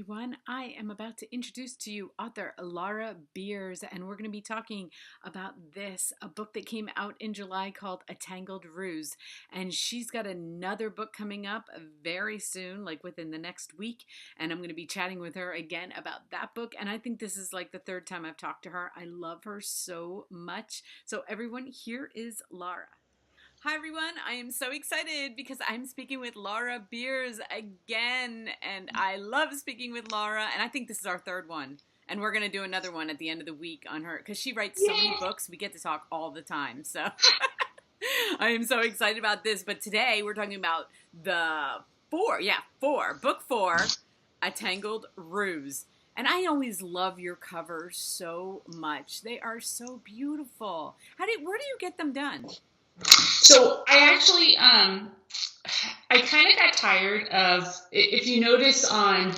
Everyone. I am about to introduce to you author Laura Beers, and we're going to be talking about a book that came out in July called A Tangled Ruse. And she's got another book coming up very soon, like within the next week. And I'm going to be chatting with her again about that book. And I think this is like the third time I've talked to her. I love her so much. So, everyone, here is Laura. Hi, everyone. I am so excited because I'm speaking with Laura Beers again. And I love speaking with Laura. And I think this is our third one. And we're going to do another one at the end of the week on her because she writes so many books. We get to talk all the time. So I am so excited about this. But today we're talking about book four, A Tangled Ruse. And I always love your covers so much. They are so beautiful. Where do you get them done? So I actually, I kind of got tired of, if you notice on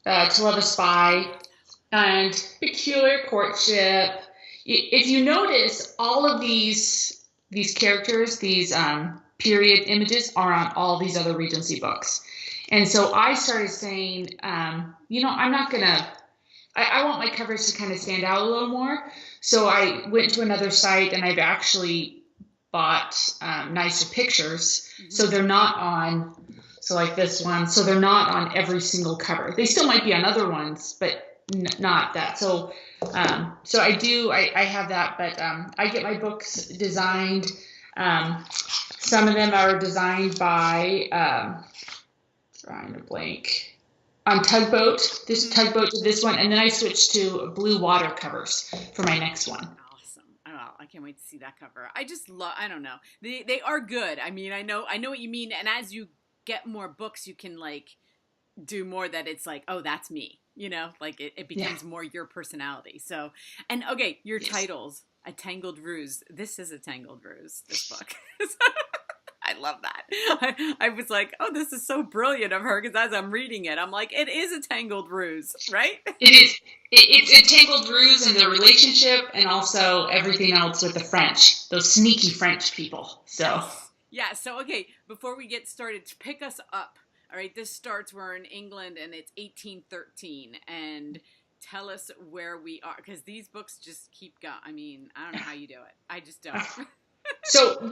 To Love a Spy and Peculiar Courtship, if you notice all of these characters, these period images are on all these other Regency books. And so I started saying, I'm not going to, I want my covers to kind of stand out a little more. So I went to another site and I've actually bought nicer pictures, so they're not on, so like this one, so they're not on every single cover. They still might be on other ones, but not that. So I have that, but I get my books designed. Some of them are designed by, drawing a blank, on Tugboat. This Tugboat to this one, and then I switched to blue water covers for my next one. I can't wait to see that cover. I just love, I don't know. They are good. I mean, I know what you mean. And as you get more books, you can like do more that it's like, oh, that's me, like it becomes more your personality. So, and okay, your titles, A Tangled Ruse. This is A Tangled Ruse, this book. I love that. I was like, oh, this is so brilliant of her because as I'm reading it, I'm like, it is a tangled ruse, right? It is. It's a tangled ruse in the relationship and also everything else with the French, those sneaky French people. So. Yeah, so okay, before we get started, to pick us up, all right, we're in England and it's 1813, and tell us where we are, because these books just keep going. I mean, I don't know how you do it. I just don't. So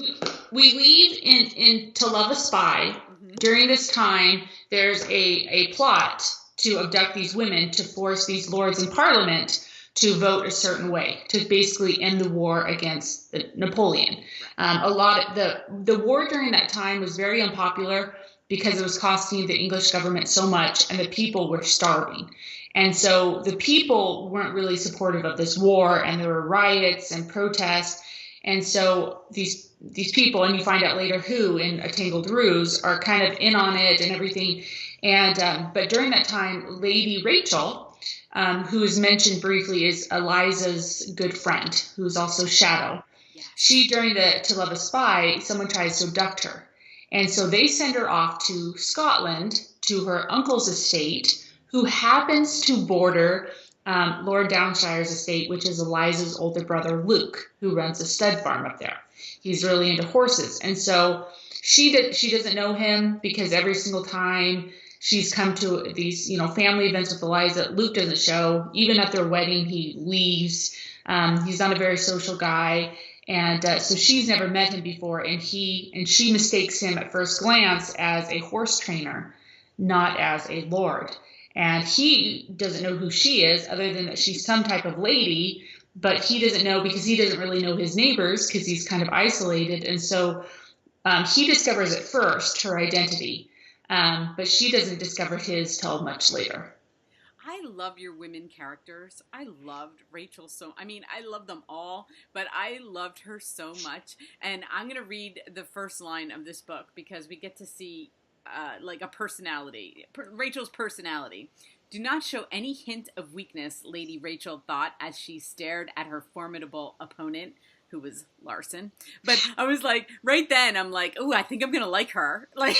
we leave in To Love a Spy. During this time, there's a plot to abduct these women to force these lords in Parliament to vote a certain way to basically end the war against Napoleon. The war during that time was very unpopular because it was costing the English government so much, and the people were starving. And so the people weren't really supportive of this war, and there were riots and protests. And so these people, and you find out later who in A Tangled Ruse, are kind of in on it and everything. And but during that time, Lady Rachel, who is mentioned briefly, is Eliza's good friend, who's also Shadow. She, during the To Love a Spy, someone tries to abduct her. And so they send her off to Scotland to her uncle's estate, who happens to border Lord Downshire's estate, which is Eliza's older brother, Luke, who runs a stud farm up there. He's really into horses. And so she doesn't know him because every single time she's come to these, family events with Eliza, Luke doesn't show. Even at their wedding, he leaves. He's not a very social guy. And so she's never met him before. And she mistakes him at first glance as a horse trainer, not as a lord. And he doesn't know who she is, other than that she's some type of lady, but he doesn't know because he doesn't really know his neighbors because he's kind of isolated. And so he discovers at first her identity, but she doesn't discover his till much later. I love your women characters. I loved Rachel I love them all, but I loved her so much. And I'm going to read the first line of this book because we get to see like a personality, Rachel's personality. Do not show any hint of weakness, Lady Rachel thought as she stared at her formidable opponent, who was Larson. But I was like, right then, I'm like, oh, I think I'm going to like her. Like,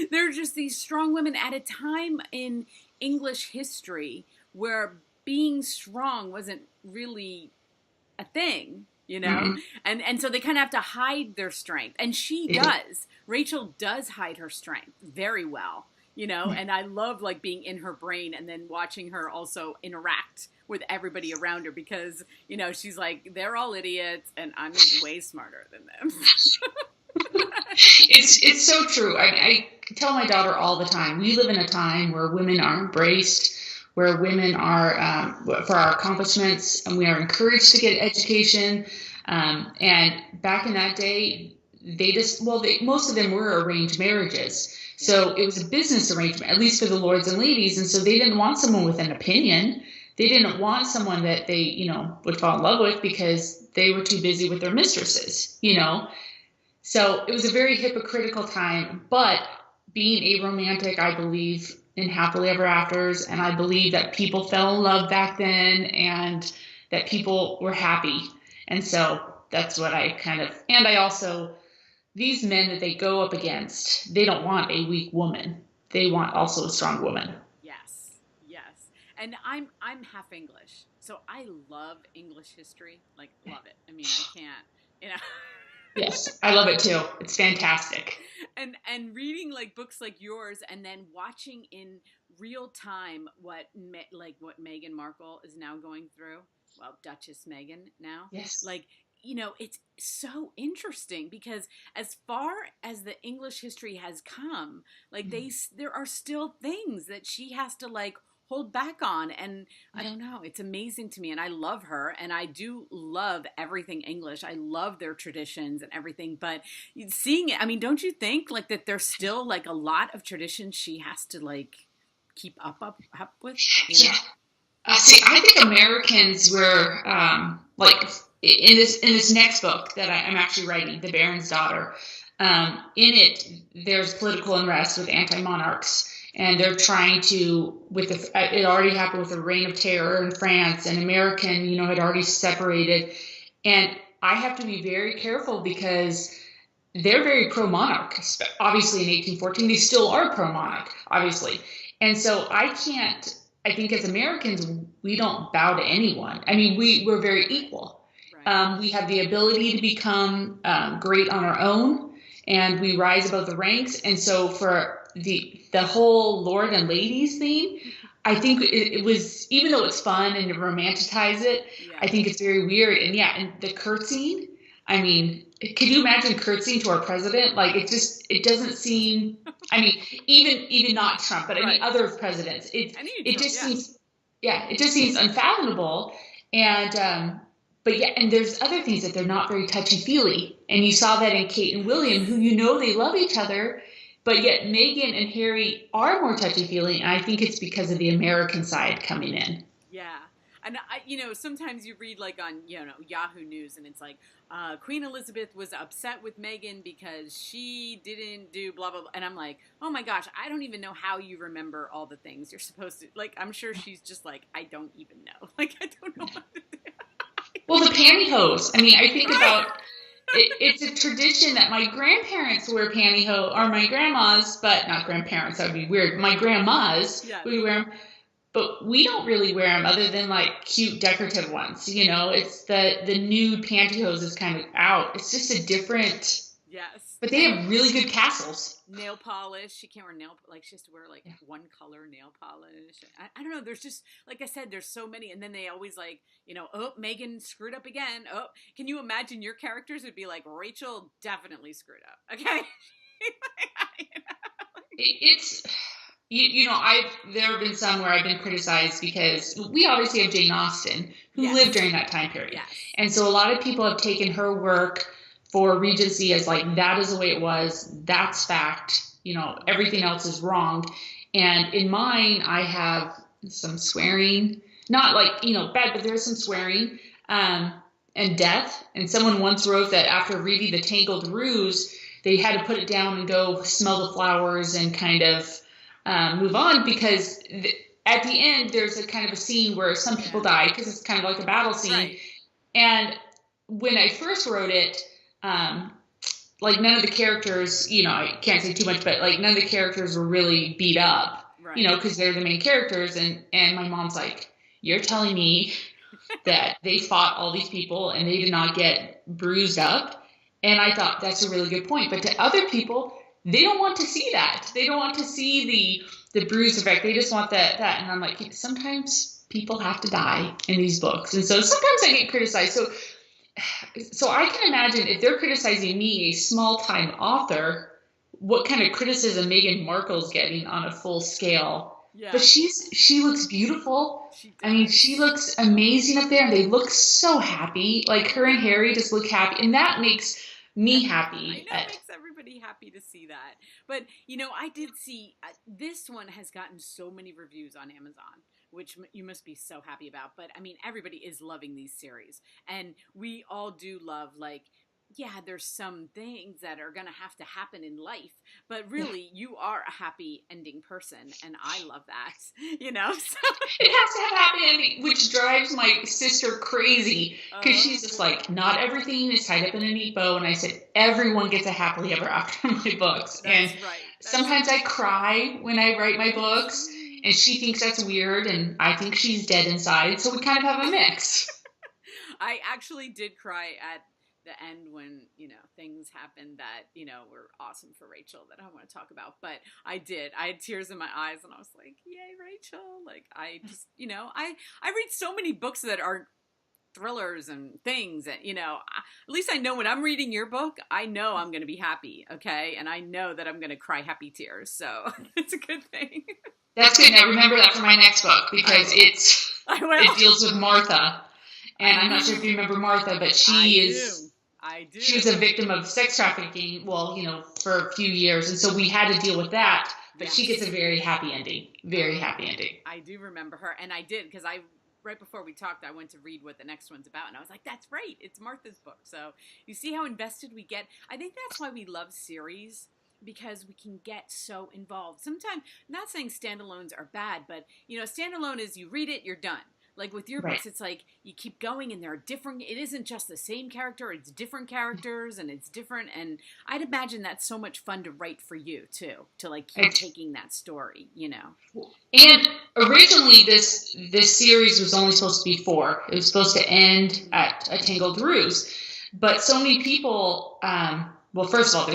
they're just these strong women at a time in English history where being strong wasn't really a thing. And so they kind of have to hide their strength, and she does. Rachel does hide her strength very well. and I love like being in her brain and then watching her also interact with everybody around her because, she's like, they're all idiots and I'm way smarter than them. It's so true. I tell my daughter all the time, we live in a time where women are embraced, where women are, for our accomplishments, and we are encouraged to get education. And back in that day, most of them were arranged marriages. So it was a business arrangement, at least for the lords and ladies. And so they didn't want someone with an opinion. They didn't want someone that they, would fall in love with because they were too busy with their mistresses. So it was a very hypocritical time, but being aromantic, I believe in happily ever afters, and I believe that people fell in love back then and that people were happy. And so that's what and I also, these men that they go up against, they don't want a weak woman. They want also a strong woman. Yes, yes. And I'm half English, so I love English history, like love it. I mean, I can't. Yes, I love it too. It's fantastic. And reading like books like yours, and then watching in real time what Meghan Markle is now going through. Well, Duchess Meghan now. Yes. Like, it's so interesting because as far as the English history has come, like there are still things that she has to like hold back on, and I don't know, it's amazing to me, and I love her, and I do love everything English. I love their traditions and everything, but seeing it, I mean, don't you think like that there's still like a lot of traditions she has to like keep up with, Yeah. See, I think Americans were like in this next book that I'm actually writing, The Baron's Daughter. In it, there's political unrest with anti-monarchs, and they're trying to, it already happened with the Reign of Terror in France, and American, had already separated. And I have to be very careful because they're very pro-monarch. Obviously in 1814, they still are pro-monarch, obviously. And so I think as Americans, we don't bow to anyone. I mean, we're very equal. Right. We have the ability to become great on our own, and we rise above the ranks. And so for the whole Lord and Ladies theme, I think it was, even though it's fun and to romanticize it, I think it's very weird. And and the curtsying, I mean, can you imagine curtsying to our president? Like, it doesn't seem, I mean, even not Trump, but I mean, other presidents, it just seems unfathomable. And, but and there's other things that they're not very touchy-feely. And you saw that in Kate and William, who they love each other, but yet Meghan and Harry are more touchy-feely, and I think it's because of the American side coming in. Yeah. And sometimes you read like on, Yahoo News, and it's like, Queen Elizabeth was upset with Meghan because she didn't do blah, blah, blah. And I'm like, oh my gosh, I don't even know how you remember all the things you're supposed to, like, I'm sure she's just like, I don't even know. Like, I don't know what to do. Well, the pantyhose. I mean, I think about it's a tradition that my grandparents wear pantyhose, or my grandmas, but not grandparents, that would be weird. My grandmas would wear them, but we don't really wear them other than like cute decorative ones. It's the nude pantyhose is kind of out. It's just a different. Yes. But they have really good castles. Nail polish. She can't wear she has to wear like one color nail polish. I don't know. There's just, like I said, there's so many. And then they always like, oh, Meghan screwed up again. Oh, can you imagine your characters would be like, Rachel definitely screwed up. Okay. It's, there have been some where I've been criticized because we obviously have Jane Austen, who lived during that time period. Yes. And so a lot of people have taken her work for Regency as like, that is the way it was. That's fact. Everything else is wrong. And in mine, I have some swearing, not like, bad, but there's some swearing, and death. And someone once wrote that after reading the Tangled Ruse, they had to put it down and go smell the flowers and kind of move on, because at the end, there's a kind of a scene where some people die because it's kind of like a battle scene. Right. And when I first wrote it, like none of the characters, I can't say too much, but like none of the characters were really beat up, right. Because they're the main characters. And my mom's like, you're telling me that they fought all these people and they did not get bruised up? And I thought that's a really good point. But to other people, they don't want to see that. They don't want to see the bruise effect. They just want that. And I'm like, sometimes people have to die in these books. And so sometimes I get criticized. So I can imagine if they're criticizing me, a small-time author, what kind of criticism Meghan Markle's getting on a full scale. Yeah. But she looks beautiful. I mean, she looks amazing up there, and they look so happy. Like, her and Harry just look happy, and that makes me happy. I know, it makes everybody happy to see that. But, you know, I did see, this one has gotten so many reviews on Amazon, which you must be so happy about. But, I mean, everybody is loving these series. And we all do love, like, yeah, there's some things that are going to have to happen in life, but really you are a happy ending person, and I love that, you know? So. It has to have happy ending, which drives my sister crazy, because she's just like, not everything is tied up in a neat bow, and I said, everyone gets a happily ever after in my books. That's and right. Sometimes I cry when I write my books, and she thinks that's weird, and I think she's dead inside, so we kind of have a mix. I actually did cry at the end when, you know, things happened that, you know, were awesome for Rachel that I don't want to talk about, but I had tears in my eyes, and I was like, yay, Rachel. Like, I just, you know, I read so many books that are thrillers and things, and, you know, at least I know when I'm reading your book, I know I'm going to be happy. Okay. And I know that I'm going to cry happy tears. So it's a good thing. That's good. Now remember that for my next book, because it deals with Martha. And I'm not sure if you remember Martha, but I do. She was a victim of sex trafficking, well, you know, for a few years. And so we had to deal with that. But yes. She gets a very happy ending. Very happy ending. I do remember her. And I did, because right before we talked, I went to read what the next one's about. And I was like, that's right. It's Martha's book. So you see how invested we get. I think that's why we love series, because we can get so involved. Sometimes, not saying standalones are bad, but, you know, standalone is you read it, you're done. Like with your books, it's like you keep going, and there are different, it isn't just the same character, it's different characters, and it's different. And I'd imagine that's so much fun to write for you too, to like keep taking that story, you know. And originally this series was only supposed to be 4. It was supposed to end at a Tangled Ruse. But so many people, well, first of all,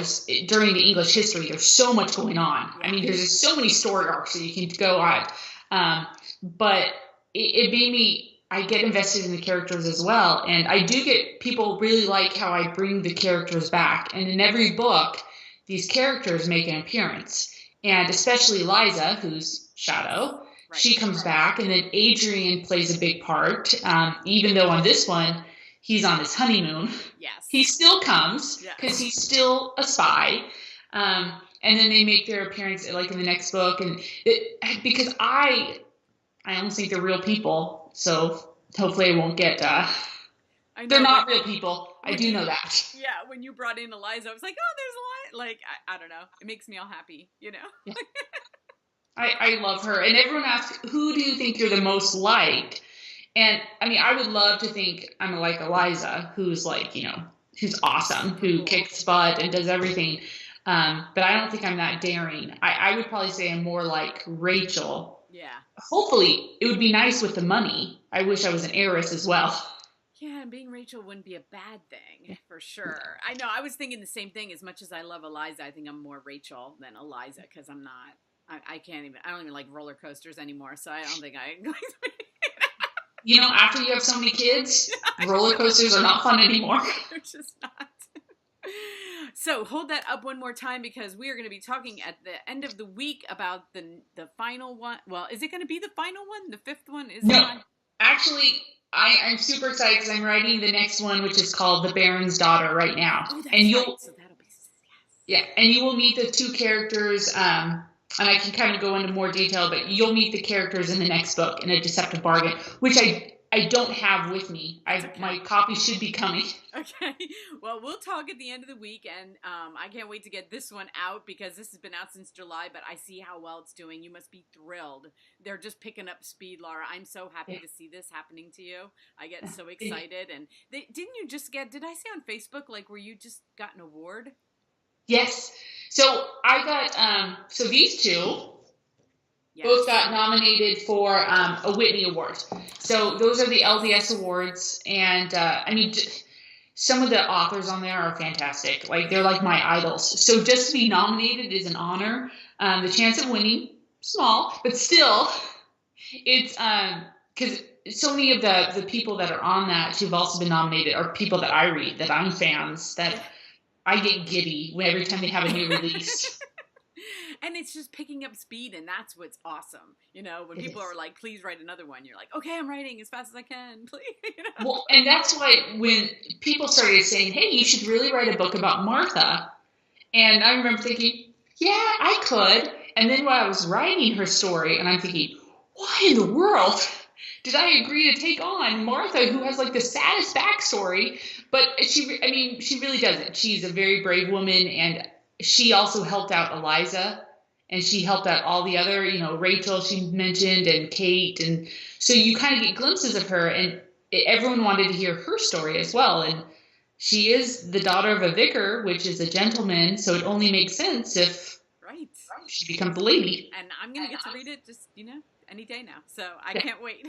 during the English history, there's so much going on. I mean, there's just so many story arcs that you can go on. But it made me, I get invested in the characters as well. And I do get, people really like how I bring the characters back. And in every book, these characters make an appearance. And especially Liza, who's Shadow, she comes back. And then Adrian plays a big part. Even though on this one, he's on his honeymoon. Yes. He still comes, because he's still a spy. And then they make their appearance like in the next book. And because I almost think they're real people, so hopefully I won't get, they're not real people. I do know that. Yeah, when you brought in Eliza, I was like, oh, there's a lot, like, I don't know. It makes me all happy, you know? Yeah. I love her. And everyone asks, who do you think you're the most like? And, I mean, I would love to think I'm like Eliza, who's like, you know, who's awesome, who kicks butt and does everything. But I don't think I'm that daring. I would probably say I'm more like Rachel. Yeah. Hopefully, it would be nice with the money. I wish I was an heiress as well. Yeah, and being Rachel wouldn't be a bad thing, for sure. I know, I was thinking the same thing. As much as I love Eliza, I think I'm more Rachel than Eliza, because I'm not, I don't even like roller coasters anymore, so I don't think I'm going to be. You know, after you have so many kids, roller coasters are not fun anymore. They're just not. So hold that up one more time, because we are going to be talking at the end of the week about the final one. Well, is it going to be the final one? The 5th one? Actually, I'm super excited, because I'm writing the next one, which is called The Baron's Daughter right now. Oh, that's and you'll, right. So that'll be, yes. Yeah, and you will meet the 2 characters, and I can kind of go into more detail, but you'll meet the characters in the next book, in A Deceptive Bargain, which I don't have with me. My copy should be coming. Okay. Well, we'll talk at the end of the week, and I can't wait to get this one out, because this has been out since July, but I see how well it's doing. You must be thrilled. They're just picking up speed, Laura. I'm so happy to see this happening to you. I get so excited. And didn't you just did I see on Facebook, like, where you just got an award? Yes. So I got, so these 2... Yes. Both got nominated for a Whitney Award. So those are the LDS awards. And, I mean, some of the authors on there are fantastic. Like they're like my idols. So just to be nominated is an honor. The chance of winning small, but still, it's because so many of the people that are on that who've also been nominated are people that I read, that I'm fans, that I get giddy every time they have a new release. And it's just picking up speed, and that's what's awesome. You know, when It people is. are like, please write another one, you're like, okay, I'm writing as fast as I can, please. You know? Well, and that's why when people started saying, hey, you should really write a book about Martha, and I remember thinking, yeah, I could. And then when I was writing her story, and I'm thinking, why in the world did I agree to take on Martha, who has like the saddest backstory? But I mean, she really doesn't. She's a very brave woman, and she also helped out Eliza, and she helped out all the other, Rachel she mentioned, and Kate, and so you kind of get glimpses of her, and everyone wanted to hear her story as well, and she is the daughter of a vicar, which is a gentleman, so it only makes sense if Right. she becomes a lady. And I'm going to get to read it just, any day now. So I Yeah. can't wait.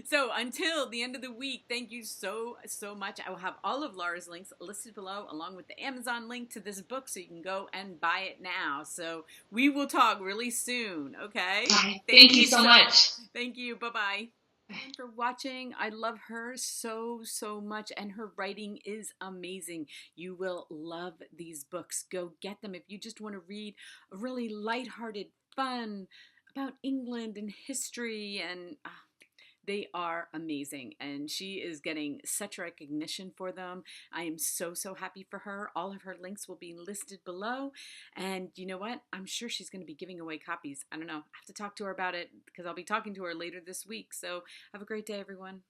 So until the end of the week, thank you so, so much. I will have all of Laura's links listed below, along with the Amazon link to this book, so you can go and buy it now. So we will talk really soon, okay? Thank you so much. Thank you. Bye-bye. And for watching. I love her so, so much, and her writing is amazing. You will love these books. Go get them if you just want to read a really lighthearted, fun about England and history, and they are amazing, and she is getting such recognition for them. I am so, so happy for her. All of her links will be listed below, and you know what? I'm sure she's going to be giving away copies. I don't know. I have to talk to her about it because I'll be talking to her later this week. So have a great day, everyone.